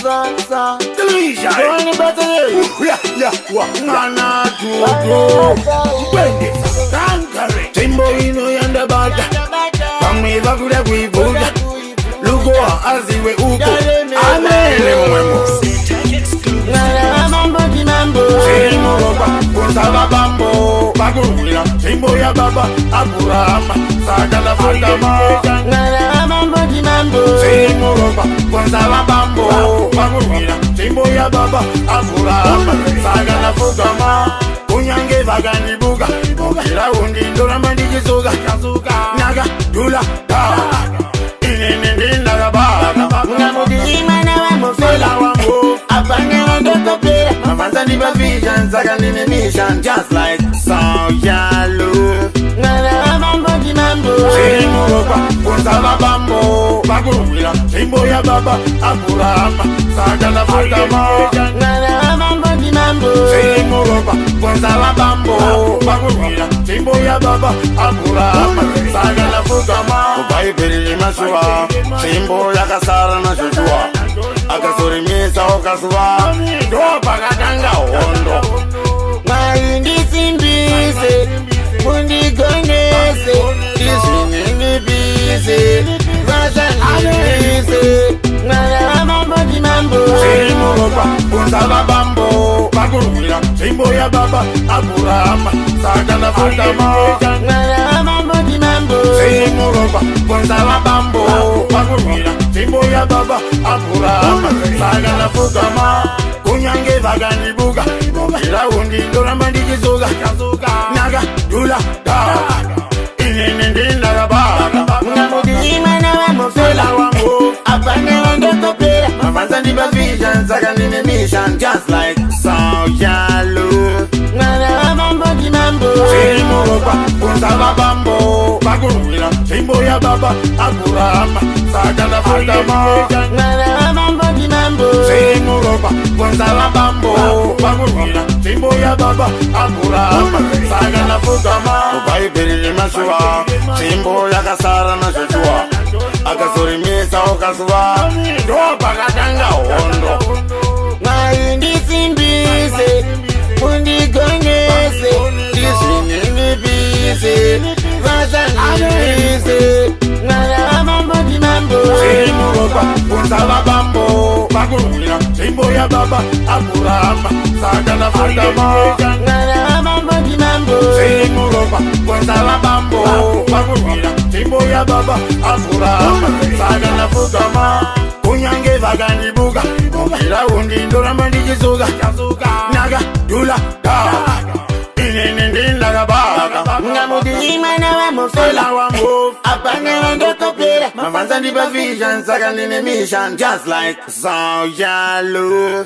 Television. Going better than Yeah. Mana tutu. Bende. Kankare. Timbo ino yanda bata. Pamiva kuda kuivuja. Lugua aziwe uko. Amele mwemo. Simu roba. Kunsava bambo. Bagurumila. Timbo ya baba. Aburama. Sagala fagama. Simu roba. Kunsava bambo. Bagurumila. Timbo ya baba. Aburama. Sagala fagama. Kunyange vagani buga. Kila undi ndora mandiji suga. Naga dula da. Inini naga baga. Ngamudimana wa mofela Fela wambo. Apane wando kopera Mafanza ni vision. Saganini mission. Just like Soyalo. Ngala mambo di mambo Simu roba. Kunsava bambo. Bagurumila. Timbo ya baba. Aburama. Sagala fagama. Ngala mambo di mambo Simu roba. Kunsava bambo. Bagurumila. Timbo ya baba. Aburama. Sagala fagama. Kubai peri masuwa. Timbo ya kasara na shujua. Akasorimisa okasuwa. Dopa katanga hondo. Maindisimbise Mundigonese Isinibise Vasanibise Ngala mambo di mambo Simu roba. Kunsava bambo. Bagurumila. Timbo ya baba. Aburama. Sagala fagama. Ngala mambo di mambo Simu roba. Kunsava bambo. Bagurumila. Timbo ya baba. Aburama. Sagala fagama. Kunyange vagani buga. Kila undi ndora mandiji suga. Naga dula da. Inini naga baga. Ngamudimana wa mofela Fela wambo. Apane wando kopera Mafanza ni vision. Saganini mission. Just like Soyalo. Ngala mambo di mambo Simu roba. Kunsava bambo. Bagurumila. Timbo ya baba. Aburama. Sagala fagama. Ngala mambo di mambo Simu roba. Kunsava bambo. Bagurumila. Timbo ya baba. Aburama. Sagala fagama. Kubai peri masuwa. Timbo ya kasara na shujua. Akasorimisa okasuwa. Dopa katanga hondo. Maindisimbise Mundigonese Isinibise Vasanibise Ngala mambo di mambo Simu roba. Kunsava bambo. Bagurumila. Timbo ya baba. Aburama. Sagala fagama. Ngala mambo di mambo Simu roba. Kunsava bambo. Bagurumila. Timbo ya baba. Aburama. Sagala fagama. Kunyange vagani buga. Kila undi ndora mandiji suga. Naga dula da. Inini naga baga. Ngamudimana wa mofela Fela wambo. Apane wando kopera Mafanza ni vision. Saganini mission. Just like Soyalo.